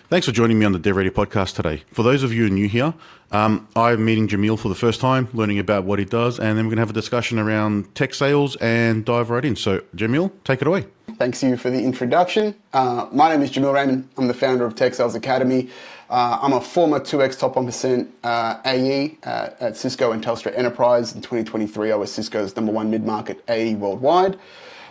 Thanks for joining me on the DevReady podcast today. For those of you who are new here, I'm meeting Jameel for the first time, learning about what he does, and then we're going to have a discussion around tech sales and dive right in. So, Jameel, take it away. Thanks you for the introduction. My name is Jameel Rehman. I'm the founder of Tech Sales Academy. I'm a former 2x top 1% AE at Cisco and Telstra Enterprise. In 2023, I was Cisco's #1 mid-market AE worldwide.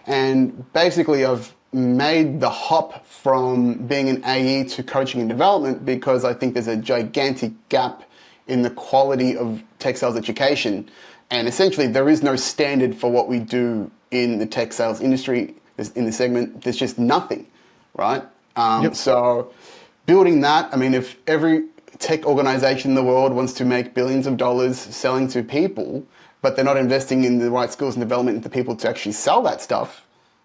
And basically, I've made the hop from being an AE to coaching and development because I think there's a gigantic gap in the quality of tech sales education. And essentially, there is no standard for what we do in the tech sales industry, in the segment. There's just nothing, right? So building that, I mean, if every tech organization in the world wants to make billions of dollars selling to people, but they're not investing in the right skills and development into people to actually sell that stuff,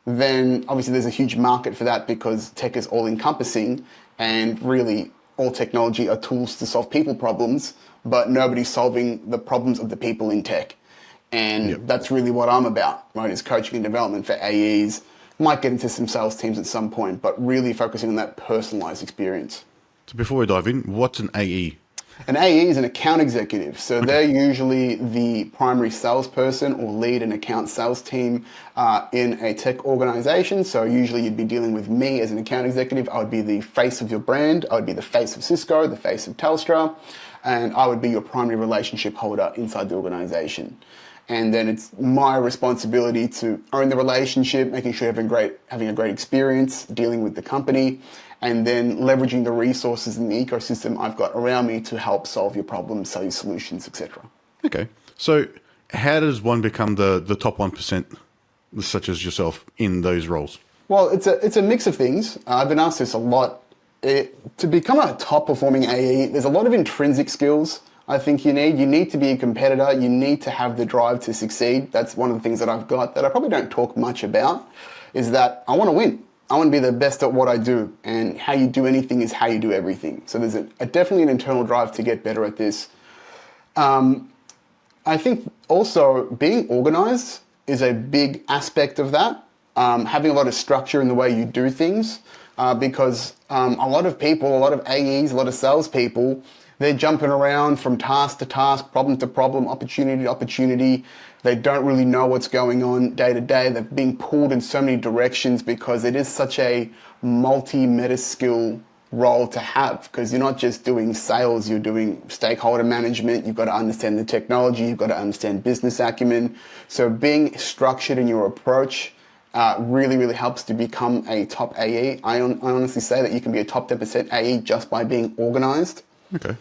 then obviously there's a huge market for that because tech is all encompassing and really all technology are tools to solve people problems, but nobody's solving the problems of the people in tech. And that's really what I'm about, right? Is coaching and development for AEs. Might get into some sales teams at some point, but really focusing on that personalized experience. So before we dive in, what's an AE? An AE is an account executive. So they're usually the primary salesperson or lead an account sales team in a tech organization. So usually you'd be dealing with me as an account executive. I would be the face of your brand. I would be the face of Cisco, the face of Telstra, and I would be your primary relationship holder inside the organization. And then it's my responsibility to own the relationship, making sure you're having a great experience dealing with the company, and then leveraging the resources in the ecosystem I've got around me to help solve your problems, sell your solutions, etc. Okay. So how does one become the top 1%, such as yourself, in those roles? Well, it's a mix of things. I've been asked this a lot. To become a top performing AE, there's a lot of intrinsic skills I think you need. You need to be a competitor. You need to have the drive to succeed. That's one of the things that I've got that I probably don't talk much about, is that I want to win. I want to be the best at what I do, and how you do anything is how you do everything. So there's definitely an internal drive to get better at this. I think also being organized is a big aspect of that. Having a lot of structure in the way you do things, because a lot of people, a lot of AEs, a lot of salespeople, they're jumping around from task to task, problem to problem, opportunity to opportunity. They don't really know what's going on day to day. They're being pulled in so many directions because it is such a multi-meta skill role to have, because you're not just doing sales, you're doing stakeholder management. You've got to understand the technology. You've got to understand business acumen. So being structured in your approach really, really helps to become a top AE. I honestly say that you can be a top 10% AE just by being organized. Okay.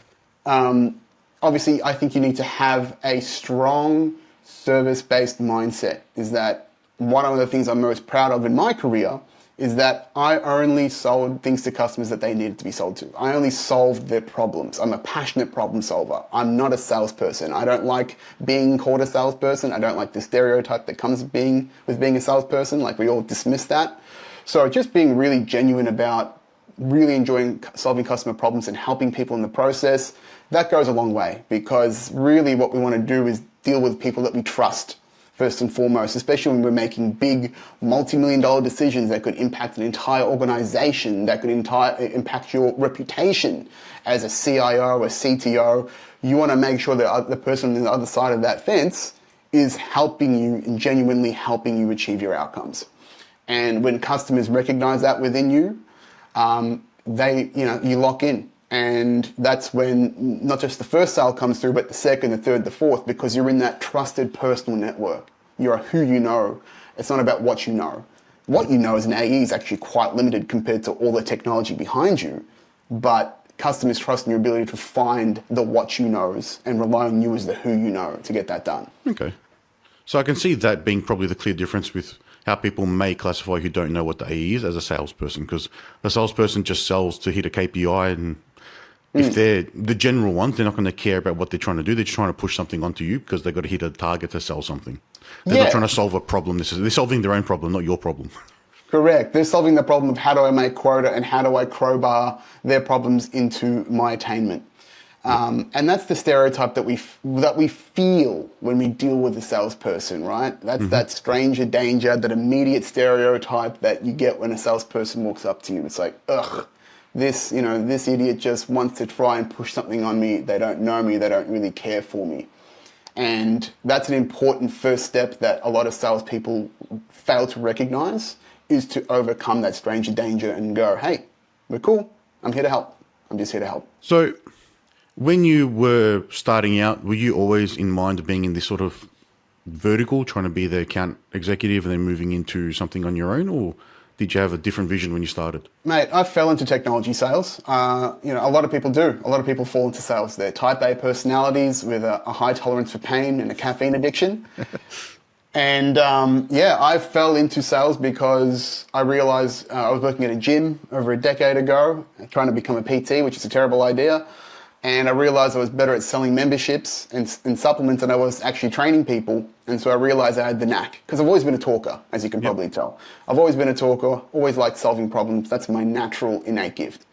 Obviously, I think you need to have a strong service-based mindset. Is that one of the things I'm most proud of in my career is that I only sold things to customers that they needed to be sold to. I only solved their problems. I'm a passionate problem solver. I'm not a salesperson. I don't like being called a salesperson. I don't like the stereotype that comes with being a salesperson. Like, we all dismiss that. So just being really genuine about really enjoying solving customer problems and helping people in the process, that goes a long way, because really what we want to do is deal with people that we trust first and foremost, especially when we're making big multi-million-dollar decisions that could impact an entire organization, that could impact your reputation as a CIO or CTO. You want to make sure that the person on the other side of that fence is helping you and genuinely helping you achieve your outcomes. And when customers recognize that within you, you lock in. And that's when not just the first sale comes through, but the second, the third, the fourth, because you're in that trusted personal network. You're who you know. It's not about what you know. What you know as an AE is actually quite limited compared to all the technology behind you, but customers trust in your ability to find the what you knows and rely on you as the who you know to get that done. Okay. So I can see that being probably the clear difference with how people may classify who don't know what the AE is as a salesperson, because the salesperson just sells to hit a KPI, and if they're the general ones, they're not going to care about what they're trying to do. They're just trying to push something onto you because they've got to hit a target to sell something. They're not trying to solve a problem. They're solving their own problem, not your problem. Correct. They're solving the problem of how do I make quota and how do I crowbar their problems into my attainment. And that's the stereotype that we feel when we deal with a salesperson, right? That's that stranger danger, that immediate stereotype that you get when a salesperson walks up to you. It's like, ugh, this idiot just wants to try and push something on me. They don't know me. They don't really care for me. And that's an important first step that a lot of salespeople fail to recognize, is to overcome that stranger danger and go, hey, we're cool. I'm here to help. I'm just here to help. So when you were starting out, were you always in mind of being in this sort of vertical, trying to be the account executive and then moving into something on your own, or did you have a different vision when you started? Mate, I fell into technology sales. A lot of people do. A lot of people fall into sales. They're type A personalities with a high tolerance for pain and a caffeine addiction. And I fell into sales because I realized I was working at a gym over a decade ago, trying to become a PT, which is a terrible idea. And I realized I was better at selling memberships and supplements than I was actually training people. And so I realized I had the knack, because I've always been a talker, as you can probably tell. I've always been a talker, always liked solving problems. That's my natural innate gift.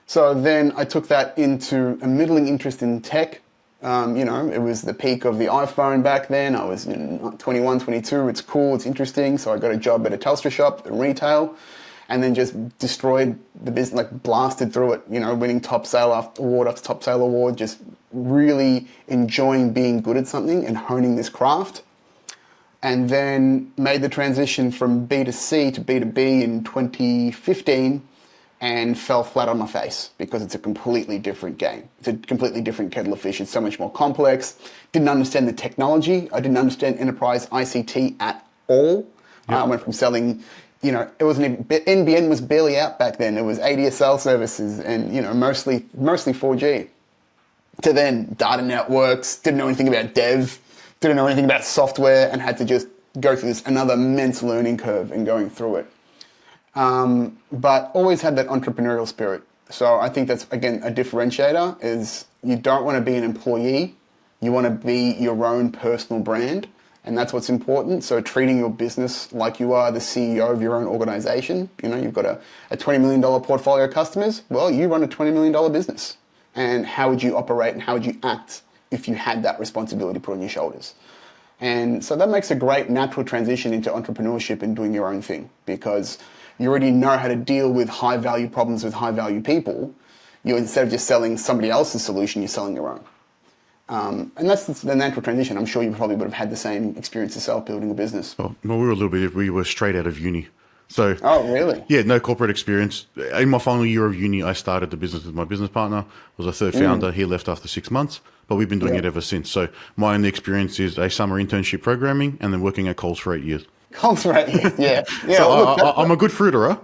So then I took that into a middling interest in tech. It was the peak of the iPhone back then. I was 21, 22. It's cool. It's interesting. So I got a job at a Telstra shop in retail, and then just destroyed the business, like blasted through it, winning top sale award after top sale award, just really enjoying being good at something and honing this craft. And then made the transition from B2C to B2B in 2015 and fell flat on my face, because it's a completely different game. It's a completely different kettle of fish. It's so much more complex. Didn't understand the technology. I didn't understand enterprise ICT at all. I went from selling, it wasn't even, NBN was barely out back then. It was ADSL services and, mostly 4G. To then data networks, didn't know anything about dev, didn't know anything about software, and had to just go through this another immense learning curve and going through it. But always had that entrepreneurial spirit. So I think that's, again, a differentiator, is you don't want to be an employee. You want to be your own personal brand. And that's what's important. So treating your business like you are the CEO of your own organization. You've got a $20 million portfolio of customers. Well, you run a $20 million business. And how would you operate and how would you act if you had that responsibility put on your shoulders? And so that makes a great natural transition into entrepreneurship and doing your own thing, because you already know how to deal with high value problems with high value people. Instead of just selling somebody else's solution, you're selling your own. And that's the natural transition. I'm sure you probably would have had the same experience yourself building a business. Oh, well, we were straight out of uni. So, oh, really? Yeah, no corporate experience. In my final year of uni, I started the business with my business partner. I was a third founder. He left after 6 months, but we've been doing it ever since. So my only experience is a summer internship programming and then working at Coles for 8 years. Coles for 8 years, yeah. So I'm a good fruiterer.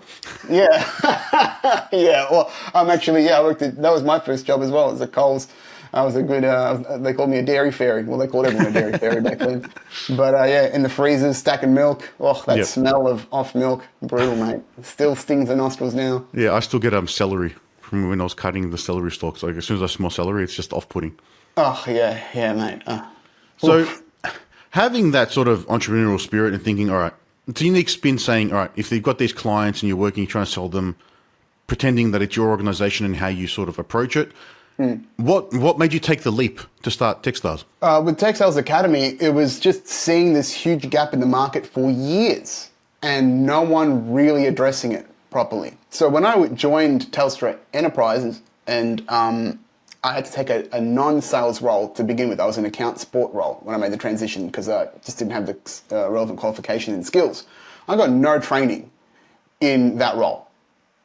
Yeah. Yeah, well, I'm actually, that was my first job as well, as a Coles. I was a good, they called me a dairy fairy. Well, they called everyone a dairy fairy back then. But in the freezers, stacking milk. Oh, that smell of off milk, brutal, mate. Still stings the nostrils now. Yeah, I still get celery from when I was cutting the celery stalks. Like as soon as I smell celery, it's just off-putting. Oh, yeah, mate. So having that sort of entrepreneurial spirit and thinking, all right, it's a unique spin saying, all right, if you've got these clients and you're working, trying to sell them, pretending that it's your organization and how you sort of approach it, what made you take the leap to start Techstars? With Tech Sales Academy, it was just seeing this huge gap in the market for years and no one really addressing it properly. So when I joined Telstra Enterprises and I had to take a non-sales role to begin with. I was an account support role when I made the transition because I just didn't have the relevant qualification and skills. I got no training in that role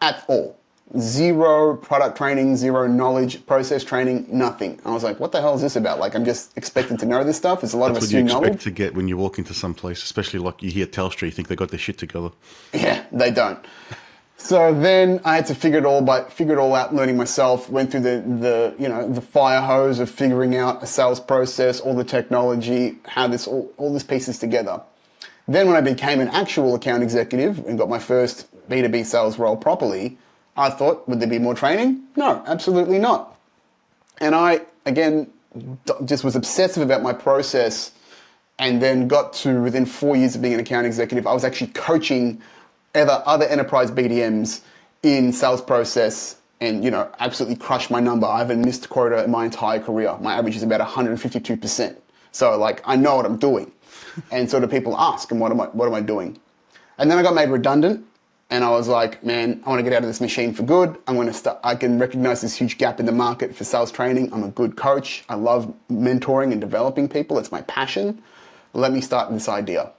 at all. Zero product training, zero knowledge, process training, nothing. I was like, what the hell is this about? Like, I'm just expected to know this stuff. There's a lot of assumed knowledge. That's what you expect to get when you walk into some place, especially like you hear Telstra, you think they got their shit together. Yeah, they don't. So then I had to figure it all out, learning myself. Went through the fire hose of figuring out a sales process, all the technology, how all this pieces together. Then when I became an actual account executive and got my first B2B sales role properly, I thought, would there be more training? No, absolutely not. And I, again, just was obsessive about my process, and then got to, within 4 years of being an account executive, I was actually coaching other enterprise BDMs in sales process and, absolutely crushed my number. I haven't missed quota in my entire career. My average is about 152%. So I know what I'm doing. And sort of people ask, and what am I doing? And then I got made redundant And I was like, man, I want to get out of this machine for good. I'm going to start. I can recognize this huge gap in the market for sales training. I'm a good coach. I love mentoring and developing people. It's my passion. Let me start this idea.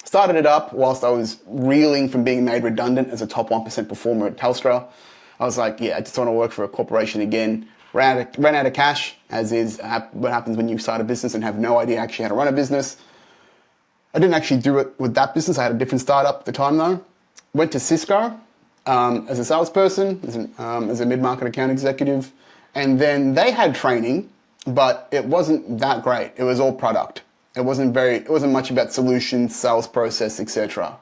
Started it up whilst I was reeling from being made redundant as a top 1% performer at Telstra. I was like, yeah, I just want to work for a corporation again. Ran out of cash, as is what happens when you start a business and have no idea actually how to run a business. I didn't actually do it with that business. I had a different startup at the time though. Went to Cisco as a salesperson, as a mid-market account executive. And then they had training, but it wasn't that great. It was all product. It wasn't much about solutions, sales process, etc.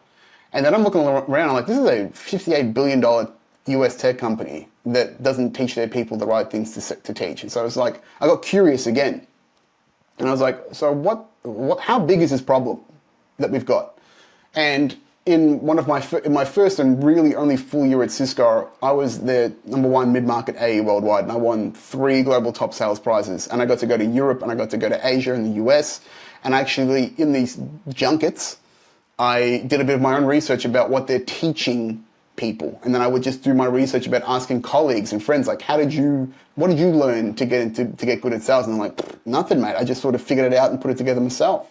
And then I'm looking around, I'm like, this is a $58 billion US tech company that doesn't teach their people the right things to teach. And so I was like, I got curious again. And I was like, so how big is this problem that we've got? And in my first and really only full year at Cisco, I was the #1 mid-market AE worldwide, and I won 3 global top sales prizes. And I got to go to Europe, and I got to go to Asia and the US. And actually, in these junkets, I did a bit of my own research about what they're teaching people. And then I would just do my research about asking colleagues and friends, like, what did you learn to get good at sales? And I'm like, nothing, mate. I just sort of figured it out and put it together myself.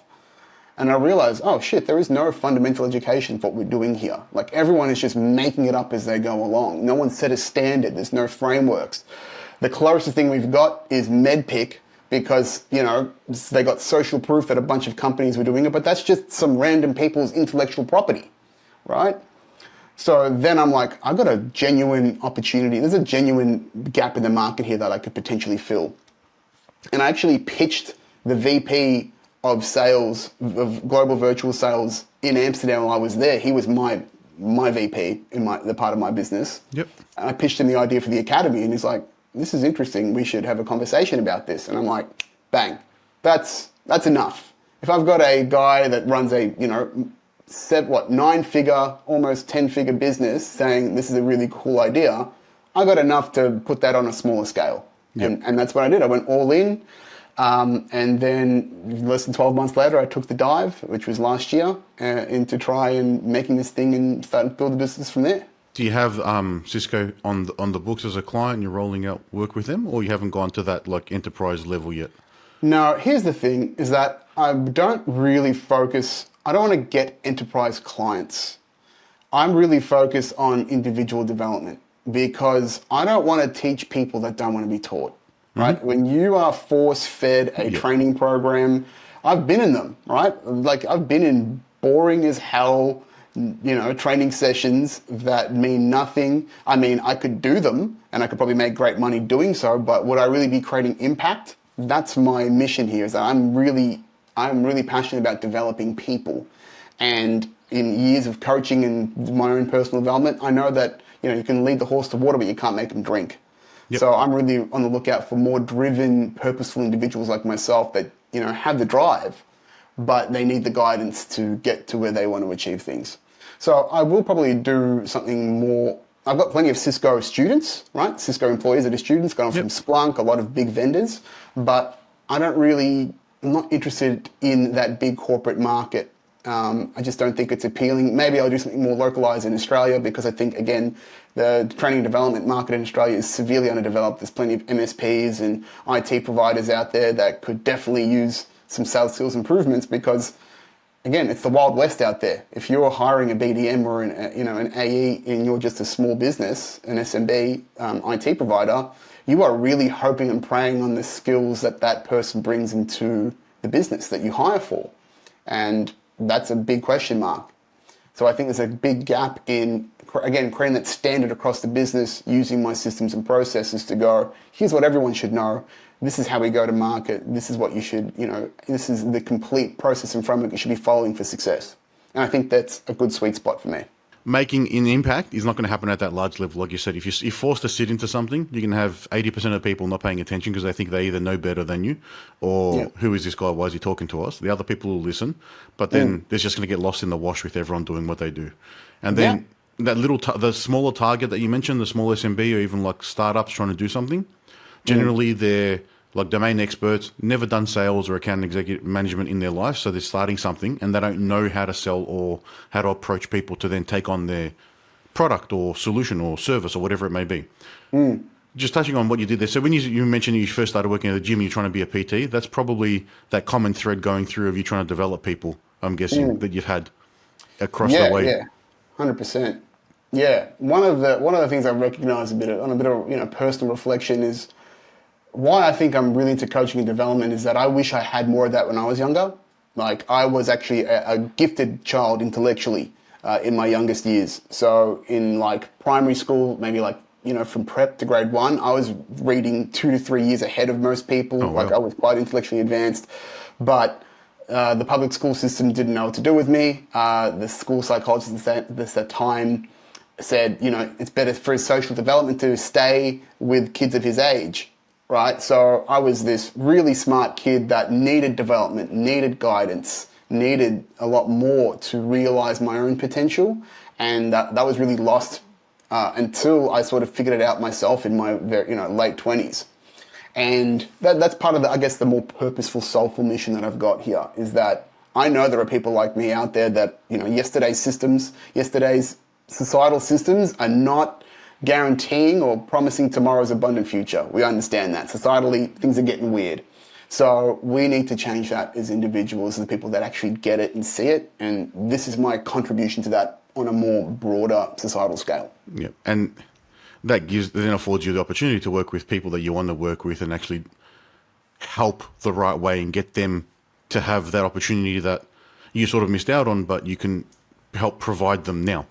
And I realized, oh shit, there is no fundamental education for what we're doing here. Like, everyone is just making it up as they go along. No one set a standard. There's no frameworks. The closest thing we've got is MedPick, because, they got social proof that a bunch of companies were doing it, but that's just some random people's intellectual property, right? So then I'm like, I've got a genuine opportunity. There's a genuine gap in the market here that I could potentially fill. And I actually pitched the VP of sales, of global virtual sales in Amsterdam while I was there. He was my VP in the part of my business. Yep. And I pitched him the idea for the academy, and he's like, this is interesting. We should have a conversation about this. And I'm like, bang, that's enough. If I've got a guy that runs a, 9-figure, almost 10-figure business saying this is a really cool idea, I got enough to put that on a smaller scale. Yep. And that's what I did. I went all in. And then less than 12 months later, I took the dive, which was last year, into try and making this thing and starting to build the business from there. Do you have Cisco on the books as a client? You're rolling out work with them, or you haven't gone to that enterprise level yet? No, here's the thing: is that I don't really focus. I don't want to get enterprise clients. I'm really focused on individual development because I don't want to teach people that don't want to be taught. Right? Mm-hmm. When you are force-fed a training program, I've been in them. Right? Like, I've been in boring as hell, training sessions that mean nothing. I mean, I could do them and I could probably make great money doing so, but would I really be creating impact? That's my mission here, is that I'm really passionate about developing people. And in years of coaching and my own personal development, I know that, you can lead the horse to water, but you can't make them drink. Yep. So I'm really on the lookout for more driven, purposeful individuals like myself that, have the drive, but they need the guidance to get to where they want to achieve things. So I will probably do something more. I've got plenty of Cisco students, right? Cisco employees that are students going from Splunk, a lot of big vendors, but I'm not interested in that big corporate market. I just don't think it's appealing. Maybe I'll do something more localized in Australia because I think, again, the training and development market in Australia is severely underdeveloped. There's plenty of MSPs and IT providers out there that could definitely use some sales skills improvements because, again, it's the Wild West out there. If you're hiring a BDM or an AE and you're just a small business, an SMB IT provider, you are really hoping and praying on the skills that person brings into the business that you hire for. And that's a big question mark. So I think there's a big gap in, again, creating that standard across the business, using my systems and processes to go, here's what everyone should know. This is how we go to market. This is what you should, this is the complete process and framework you should be following for success. And I think that's a good sweet spot for me. Making an impact is not going to happen at that large level. Like you said, if you're forced to sit into something, you can have 80% of people not paying attention because they think they either know better than you or who is this guy? Why is he talking to us? The other people will listen, but then they're just going to get lost in the wash with everyone doing what they do. And then that the smaller target that you mentioned, the small SMB or even like startups trying to do something, generally they're like domain experts, never done sales or account executive management in their life. So they're starting something and they don't know how to sell or how to approach people to then take on their product or solution or service or whatever it may be. Just touching on what you did there. So when you mentioned you first started working at the gym, you're trying to be a PT, that's probably that common thread going through of you trying to develop people, I'm guessing, that you've had across the way. Yeah, 100%. Yeah, one of the things I recognize on a bit of personal reflection is why I think I'm really into coaching and development is that I wish I had more of that when I was younger. Like I was actually a gifted child intellectually in my youngest years. So in like primary school, maybe like from prep to grade 1, I was reading 2 to 3 years ahead of most people. Oh, wow. Like I was quite intellectually advanced, but the public school system didn't know what to do with me. The school psychologist at that time said, it's better for his social development to stay with kids of his age, right? So I was this really smart kid that needed development, needed guidance, needed a lot more to realize my own potential. And that was really lost until I sort of figured it out myself in my late 20s. And that's part of the more purposeful, soulful mission that I've got here is that I know there are people like me out there that, yesterday's societal systems are not guaranteeing or promising tomorrow's abundant future. We understand that. Societally, things are getting weird. So we need to change that as individuals, as the people that actually get it and see it. And this is my contribution to that on a more broader societal scale. Yeah, and that then affords you the opportunity to work with people that you want to work with and actually help the right way and get them to have that opportunity that you sort of missed out on, but you can help provide them now.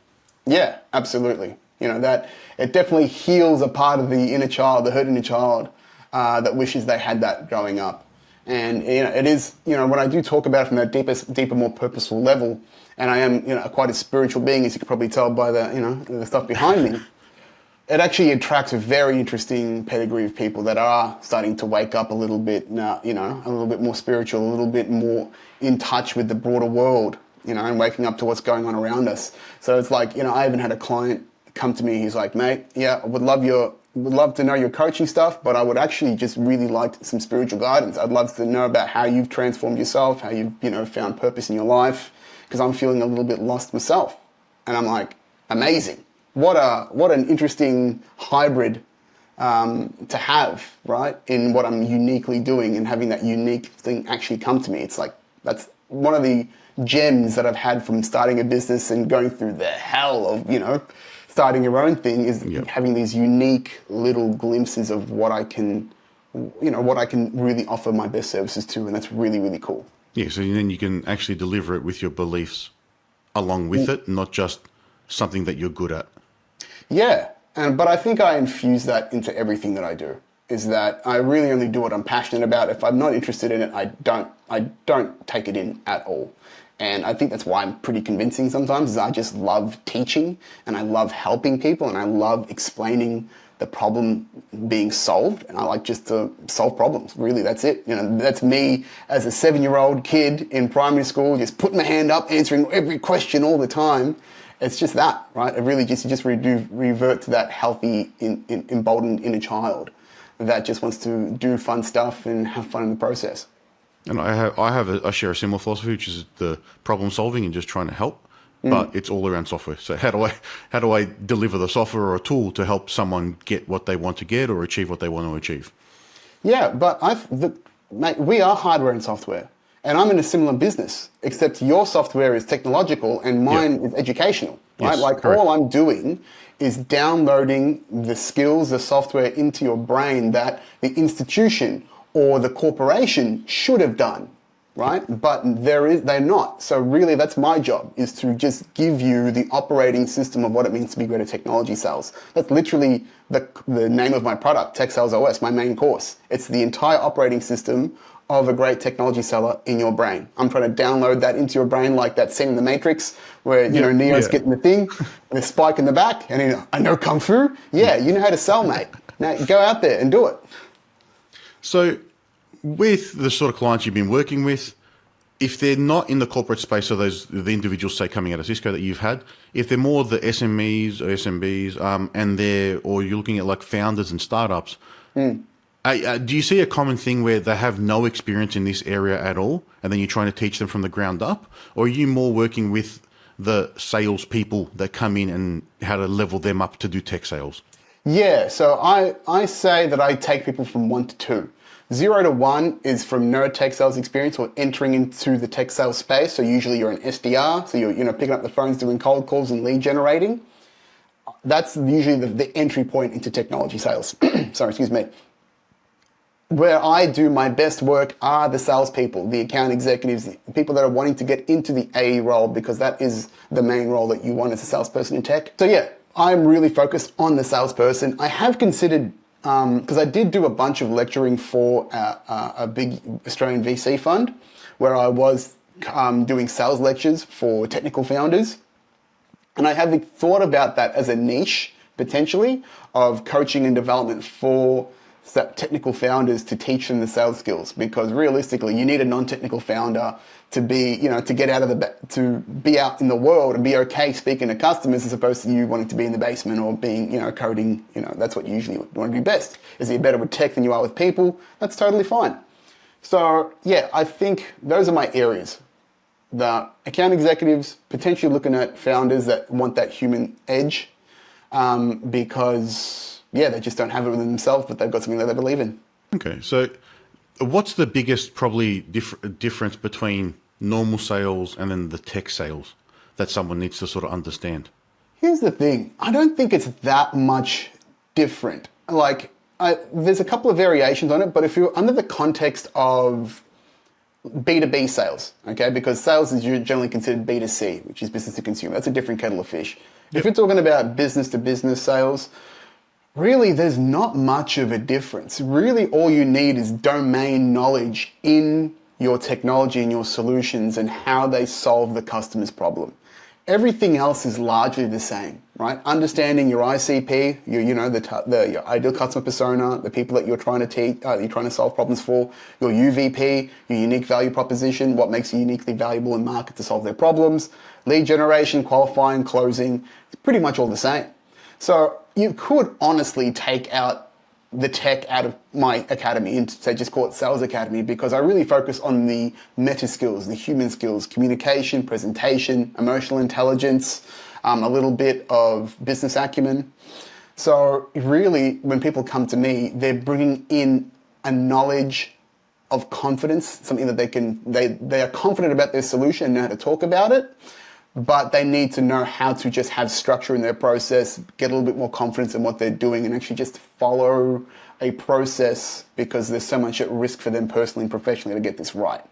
Yeah, absolutely. That it definitely heals a part of the inner child, the hurt inner child, that wishes they had that growing up. And it is, when I do talk about it from that deeper, more purposeful level, and I am, quite a spiritual being, as you can probably tell by the stuff behind me. It actually attracts a very interesting pedigree of people that are starting to wake up a little bit now, a little bit more spiritual, a little bit more in touch with the broader world, and waking up to what's going on around us. So it's like, I even had a client come to me. He's like, mate, yeah, I would love to know your coaching stuff, but I would actually just really like some spiritual guidance. I'd love to know about how you've transformed yourself, how you've, found purpose in your life, because I'm feeling a little bit lost myself. And I'm like, amazing. What an interesting hybrid to have, right, in what I'm uniquely doing and having that unique thing actually come to me. It's like, that's one of the gems that I've had from starting a business and going through the hell of, starting your own thing is having these unique little glimpses of what I can really offer my best services to. And that's really, really cool. Yeah, so then you can actually deliver it with your beliefs along with it, not just something that you're good at. Yeah, but I think I infuse that into everything that I do, is that I really only do what I'm passionate about. If I'm not interested in it, I don't take it in at all. And I think that's why I'm pretty convincing sometimes, is I just love teaching and I love helping people and I love explaining the problem being solved. And I like just to solve problems. Really, that's it. That's me as a 7-year-old kid in primary school, just putting my hand up, answering every question all the time. It's just that, right? It really just, revert to that healthy, emboldened inner child that just wants to do fun stuff and have fun in the process. And I share a similar philosophy, which is the problem solving and just trying to help, but it's all around software. So how do I deliver the software or a tool to help someone get what they want to get or achieve what they want to achieve? Yeah, but mate, we are hardware and software, and I'm in a similar business, except your software is technological and mine is educational, right? Yes, like correct. all I'm doing is downloading the skills, the software into your brain that the institution or the corporation should have done, right? But they're not. So really that's my job, is to just give you the operating system of what it means to be great at technology sales. That's literally the name of my product, Tech Sales OS, my main course. It's the entire operating system of a great technology seller in your brain. I'm trying to download that into your brain like that scene in The Matrix where, Neo's getting the thing, the spike in the back, and I know Kung Fu. Yeah, you know how to sell, mate. Now go out there and do it. So with the sort of clients you've been working with, if they're not in the corporate space, so the individuals, say, coming out of Cisco that you've had, if they're more the SMEs or SMBs, or you're looking at like founders and startups, do you see a common thing where they have no experience in this area at all, and then you're trying to teach them from the ground up? Or are you more working with the salespeople that come in and how to level them up to do tech sales? Yeah, so I say that I take people from 1 to 2. 0 to 1 is from no tech sales experience or entering into the tech sales space. So usually you're an SDR, so you're picking up the phones, doing cold calls and lead generating. That's usually the entry point into technology sales. Sorry, excuse me. Where I do my best work are the salespeople, the account executives, the people that are wanting to get into the AE role, because that is the main role that you want as a salesperson in tech. So yeah, I'm really focused on the salesperson. I have considered, because I did do a bunch of lecturing for a big Australian VC fund, where I was doing sales lectures for technical founders. And I have thought about that as a niche, potentially, of coaching and development for technical founders to teach them the sales skills, because realistically you need a non-technical founder to be, to get out of to be out in the world and be okay speaking to customers, as opposed to you wanting to be in the basement or being, coding. That's what you usually want to do best. Is you're better with tech than you are with people. That's totally fine. So yeah, I think those are my areas. The account executives, potentially looking at founders that want that human edge, because they just don't have it within themselves, but they've got something that they believe in. Okay, so what's the biggest probably difference between normal sales and then the tech sales that someone needs to sort of understand? Here's the thing. I don't think it's that much different. There's a couple of variations on it, but if you're under the context of B2B sales, okay, because sales is generally considered B2C, which is business to consumer. That's a different kettle of fish. If you're talking about business to business sales, really, there's not much of a difference. Really, all you need is domain knowledge in your technology and your solutions and how they solve the customer's problem. Everything else is largely the same, right? Understanding your ICP, your ideal customer persona, the people that you're trying to teach, you're trying to solve problems for, your UVP, your unique value proposition, what makes you uniquely valuable in market to solve their problems, lead generation, qualifying, closing, it's pretty much all the same. So you could honestly take out the tech out of my academy and say just call it Sales Academy, because I really focus on the meta skills, the human skills, communication, presentation, emotional intelligence, a little bit of business acumen. So really, when people come to me, they're bringing in a knowledge of confidence, something that they are confident about their solution and know how to talk about it. But they need to know how to just have structure in their process, get a little bit more confidence in what they're doing, and actually just follow a process, because there's so much at risk for them personally and professionally to get this right.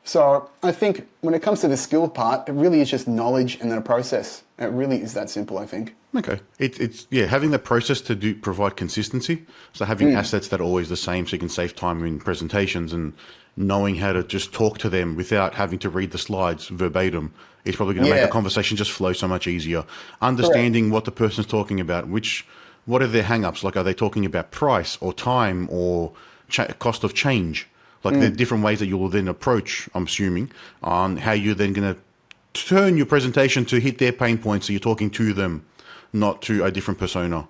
So I think when it comes to the skill part, it really is just knowledge and then a process. It really is that simple, I think. Okay. It's having the process to provide consistency. So having assets that are always the same, so you can save time in presentations, and knowing how to just talk to them without having to read the slides verbatim is probably going to make the conversation just flow so much easier. Understanding what the person's talking about, what are their hang-ups? Like, are they talking about price or time or cost of change? Like, there are different ways that you will then approach, I'm assuming, on how you're then going to turn your presentation to hit their pain points, so you're talking to them, not to a different persona.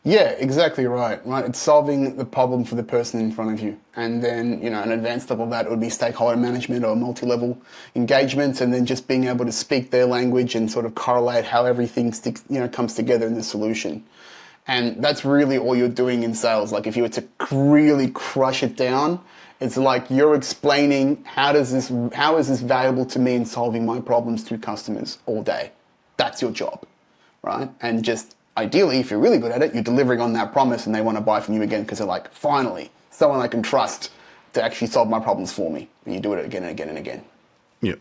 Yeah, exactly right. It's solving the problem for the person in front of you. And then, an advanced level of that would be stakeholder management or multi-level engagements, and then just being able to speak their language and sort of correlate how everything comes together in the solution. And that's really all you're doing in sales. Like, if you were to really crush it down, it's like you're explaining how is this valuable to me in solving my problems to customers all day. That's your job, right? And just ideally, if you're really good at it, you're delivering on that promise, and they want to buy from you again because they're like, finally, someone I can trust to actually solve my problems for me. And you do it again and again and again. Yeah.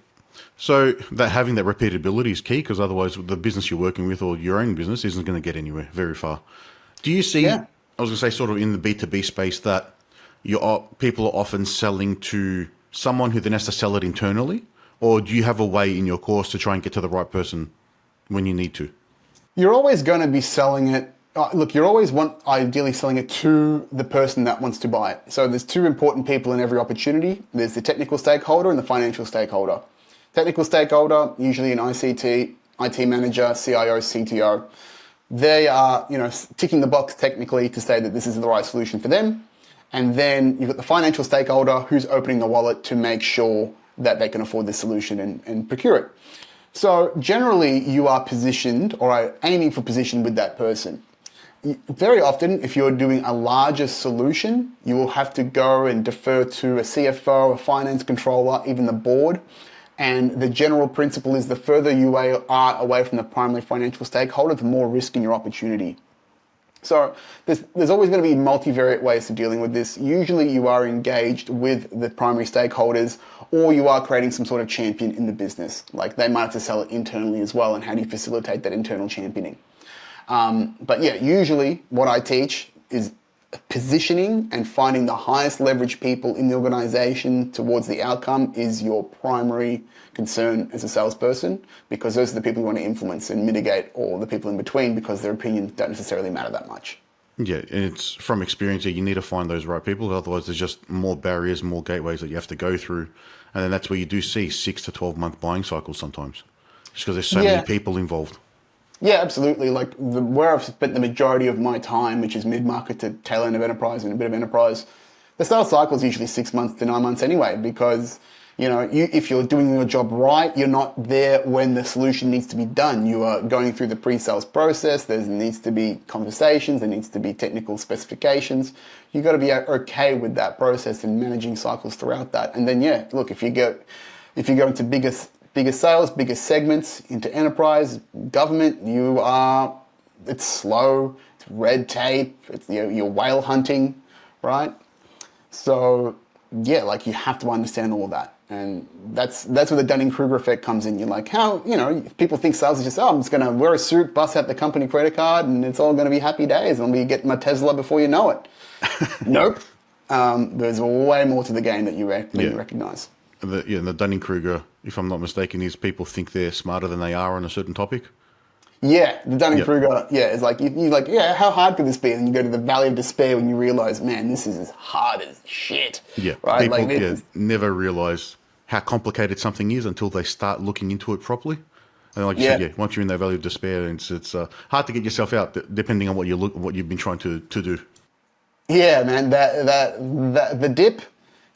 So that having that repeatability is key, because otherwise the business you're working with or your own business isn't going to get anywhere very far. Do you see, I was going to say, sort of in the B2B space, that people are often selling to someone who then has to sell it internally? Or do you have a way in your course to try and get to the right person when you need to? You're always going to be selling it. You're always ideally selling it to the person that wants to buy it. So there's two important people in every opportunity. There's the technical stakeholder and the financial stakeholder. Technical stakeholder, usually an ICT, IT manager, CIO, CTO. They are, ticking the box technically to say that this is the right solution for them. And then you've got the financial stakeholder who's opening the wallet to make sure that they can afford this solution and procure it. So generally, you are positioned or are aiming for position with that person. Very often, if you're doing a larger solution, you will have to go and defer to a CFO, a finance controller, even the board. And the general principle is the further you are away from the primary financial stakeholder, the more risk in your opportunity. So there's always going to be multivariate ways of dealing with this. Usually you are engaged with the primary stakeholders, or you are creating some sort of champion in the business. Like they might have to sell it internally as well, and how do you facilitate that internal championing? But yeah, usually what I teach is positioning and finding the highest leverage people in the organization towards the outcome is your primary concern as a salesperson, because those are the people you want to influence and mitigate all the people in between, because their opinions don't necessarily matter that much. Yeah, and it's from experience that you need to find those right people. Otherwise, there's just more barriers, more gateways that you have to go through. And then that's where you do see 6 to 12 month buying cycles sometimes, just because there's so many people involved. Yeah, absolutely. Like where I've spent the majority of my time, which is mid-market to tail end of enterprise and a bit of enterprise, the sales cycle is usually 6 months to 9 months anyway, because if you're doing your job right, you're not there when the solution needs to be done. You are going through the pre-sales process. There needs to be conversations. There needs to be technical specifications. You've got to be okay with that process and managing cycles throughout that. And then, yeah, look, if you go into bigger sales, bigger segments, into enterprise, government, it's slow, it's red tape, you're whale hunting, right? So yeah, like you have to understand all of that. And that's where the Dunning-Kruger effect comes in. You're like, people think sales is just, I'm just going to wear a suit, bust out the company credit card, and it's all going to be happy days. And I'll be getting my Tesla before you know it. Nope. There's way more to the game that you recognize. The Dunning-Kruger, if I'm not mistaken, is people think they're smarter than they are on a certain topic. Yeah, the Dunning-Kruger, it's like, you're like, how hard could this be? And you go to the valley of despair when you realize, man, this is as hard as shit. Yeah, right? People never realize how complicated something is until they start looking into it properly. And like you said, once you're in that valley of despair, it's hard to get yourself out, depending on what you've been trying to do. Yeah, man, that the dip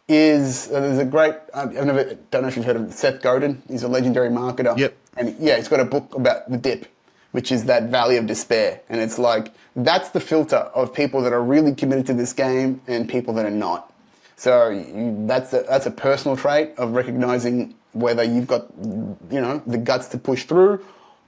is there's a great. Don't know if you've heard of Seth Godin. He's a legendary marketer. Yep. And he's got a book about the dip, which is that valley of despair. And it's like that's the filter of people that are really committed to this game and people that are not. So that's a personal trait of recognizing whether you've got the guts to push through,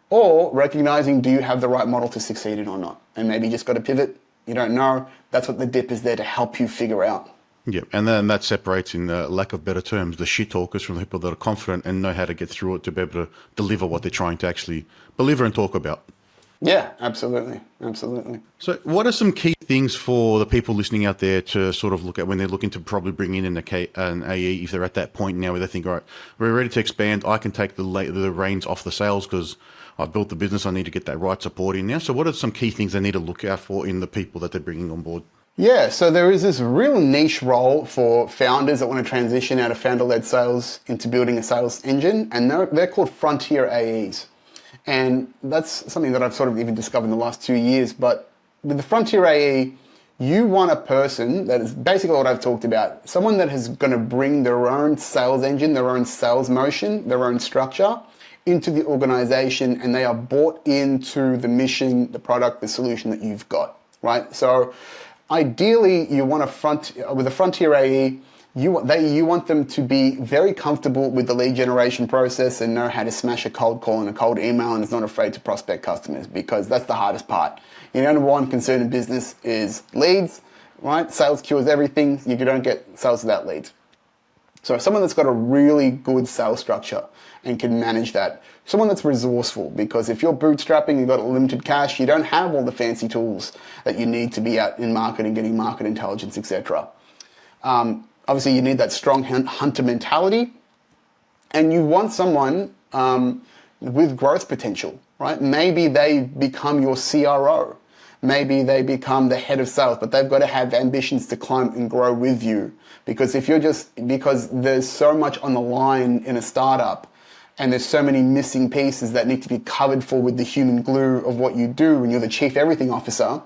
or recognizing do you have the right model to succeed in or not. And maybe you just got to pivot. You don't know. That's what the dip is there to help you figure out. Yeah, and then that separates, in lack of better terms, the shit talkers from the people that are confident and know how to get through it to be able to deliver what they're trying to actually deliver and talk about. Yeah, absolutely. So what are some key things for the people listening out there to sort of look at when they're looking to probably bring in an AE, if they're at that point now where they think, all right, we're ready to expand, I can take the reins off the sales because I've built the business, I need to get that right support in now. So what are some key things they need to look out for in the people that they're bringing on board? Yeah, so there is this real niche role for founders that want to transition out of founder-led sales into building a sales engine, and they're called frontier AEs. And that's something that I've sort of even discovered in the last 2 years. But with the frontier AE, you want a person that is basically what I've talked about, someone that is going to bring their own sales engine, their own sales motion, their own structure into the organization, and they are bought into the mission, the product, the solution that you've got, right? So ideally, you want with a frontier AE, you want them to be very comfortable with the lead generation process and know how to smash a cold call and a cold email, and is not afraid to prospect customers, because that's the hardest part. Number one concern in business is leads, right? Sales cures everything. You don't get sales without leads. So someone that's got a really good sales structure and can manage that. Someone that's resourceful, because if you're bootstrapping, you've got limited cash, you don't have all the fancy tools that you need to be out in marketing, getting market intelligence, etc. Obviously, you need that strong hunter mentality, and you want someone with growth potential, right? Maybe they become your CRO. Maybe they become the head of sales, but they've got to have ambitions to climb and grow with you. Because because there's so much on the line in a startup, and there's so many missing pieces that need to be covered for with the human glue of what you do when you're the chief everything officer,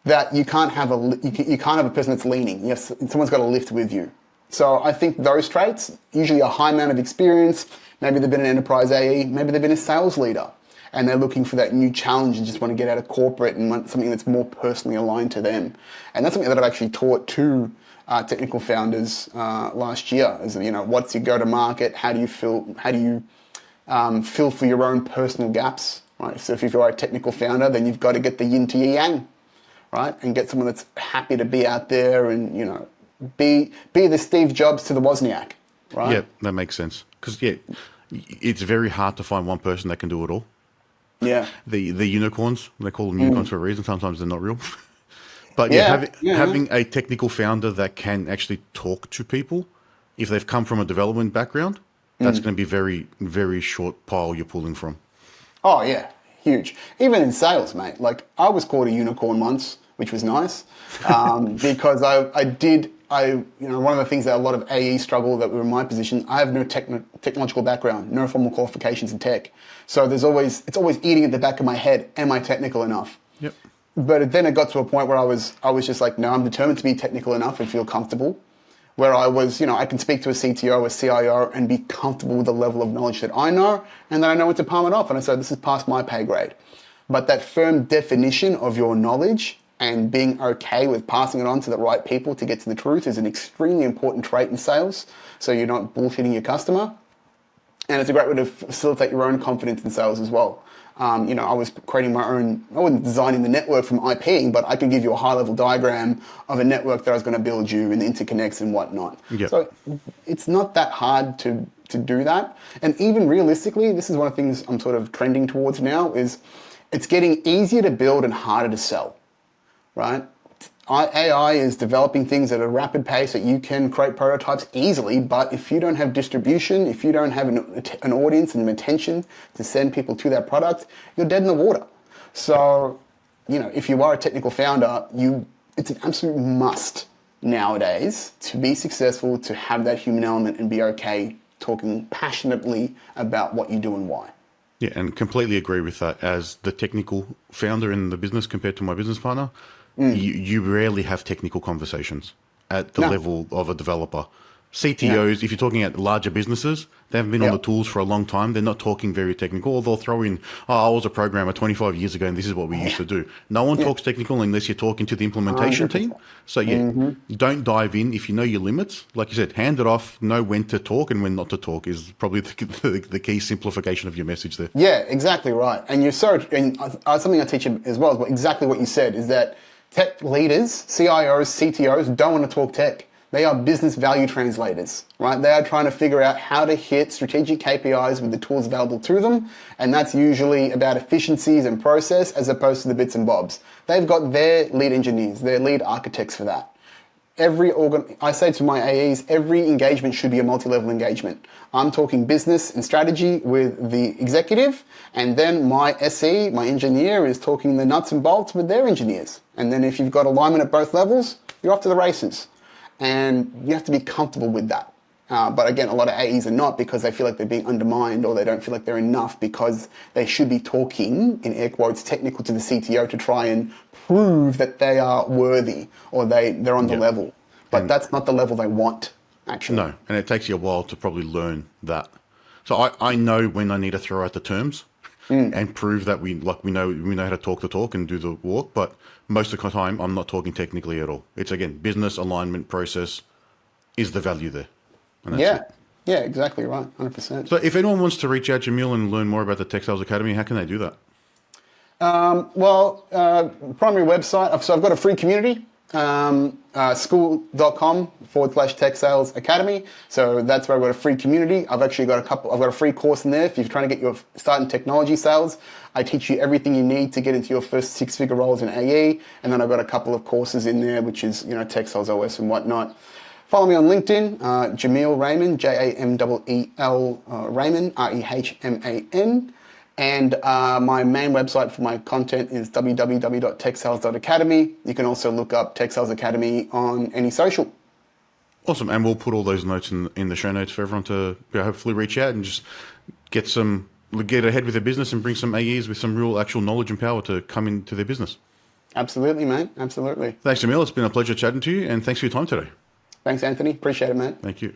that you can't have a person that's leaning. Someone's got to lift with you. So I think those traits, usually a high amount of experience, maybe they've been an enterprise AE, maybe they've been a sales leader, and they're looking for that new challenge and just want to get out of corporate and want something that's more personally aligned to them. And that's something that I've actually taught to technical founders last year. Is, what's your go-to-market? How do you fill for your own personal gaps? Right. So if you're a technical founder, then you've got to get the yin to yang, right, and get someone that's happy to be out there and be the Steve Jobs to the Wozniak, right? Yeah, that makes sense. Because it's very hard to find one person that can do it all. Yeah. The unicorns, they call them unicorns for a reason. Sometimes they're not real. But having a technical founder that can actually talk to people, if they've come from a development background, that's going to be very, very short pile you're pulling from. Oh yeah, huge. Even in sales, mate. Like I was called a unicorn once, which was nice, because one of the things that a lot of AE struggle that were in my position, I have no technological background, no formal qualifications in tech. So it's always eating at the back of my head, am I technical enough? Yep. But then it got to a point where I was just like, no, I'm determined to be technical enough and feel comfortable. Where I was, I can speak to a CTO, a CIO, and be comfortable with the level of knowledge that I know, and then I know when to palm it off. And I say, this is past my pay grade. But that firm definition of your knowledge and being okay with passing it on to the right people to get to the truth is an extremely important trait in sales. So you're not bullshitting your customer. And it's a great way to facilitate your own confidence in sales as well. I was creating my own, I wasn't designing the network from IPing, but I could give you a high-level diagram of a network that I was going to build you and the interconnects and whatnot. Yep. So it's not that hard to do that. And even realistically, this is one of the things I'm sort of trending towards now, is it's getting easier to build and harder to sell, right? AI is developing things at a rapid pace that you can create prototypes easily, but if you don't have distribution, if you don't have an audience and attention to send people to that product, you're dead in the water. So, if you are a technical founder, it's an absolute must nowadays to be successful, to have that human element and be okay talking passionately about what you do and why. Yeah, and completely agree with that. As the technical founder in the business compared to my business partner, you rarely have technical conversations at the level of a developer. CTOs, if you're talking at larger businesses, they haven't been on the tools for a long time. They're not talking very technical, or they'll throw in, I was a programmer 25 years ago and this is what we used to do. No one talks technical unless you're talking to the implementation 100%. team. So don't dive in. If you know your limits, like you said, hand it off, know when to talk and when not to talk is probably the key simplification of your message there. Yeah, exactly right. And something I teach as well is exactly what you said, is that tech leaders, CIOs, CTOs don't want to talk tech. They are business value translators, right? They are trying to figure out how to hit strategic KPIs with the tools available to them. And that's usually about efficiencies and process as opposed to the bits and bobs. They've got their lead engineers, their lead architects for that. I say to my AEs, every engagement should be a multi-level engagement. I'm talking business and strategy with the executive, and then my SE, my engineer, is talking the nuts and bolts with their engineers. And then if you've got alignment at both levels, you're off to the races. And you have to be comfortable with that. But again, a lot of AEs are not, because they feel like they're being undermined, or they don't feel like they're enough, because they should be talking, in air quotes, technical to the CTO to try and prove that they are worthy, or they're on the level. But that's not the level they want, actually. No, and it takes you a while to probably learn that. So I know when I need to throw out the terms and prove that we know how to talk the talk and do the walk, but most of the time I'm not talking technically at all. It's, again, business, alignment, process is the value there. And that's it. Yeah, exactly right, 100%. So if anyone wants to reach out, Jameel, and learn more about the Tech Sales Academy, how can they do that? Primary website, so I've got a free community, school.com/Tech Sales Academy. So that's where I've got a free community. I've actually got I've got a free course in there if you're trying to get your start in technology sales. I teach you everything you need to get into your first six-figure roles in AE. And then I've got a couple of courses in there, which is, Tech Sales OS and whatnot. Follow me on LinkedIn, Jameel Rehman, Jameel Rehman, Rehman. And my main website for my content is www.techsales.academy. You can also look up Tech Sales Academy on any social. Awesome. And we'll put all those notes in the show notes for everyone to hopefully reach out and just get ahead with their business and bring some AEs with some real actual knowledge and power to come into their business. Absolutely, mate. Absolutely. Thanks, Jameel. It's been a pleasure chatting to you, and thanks for your time today. Thanks, Anthony. Appreciate it, man. Thank you.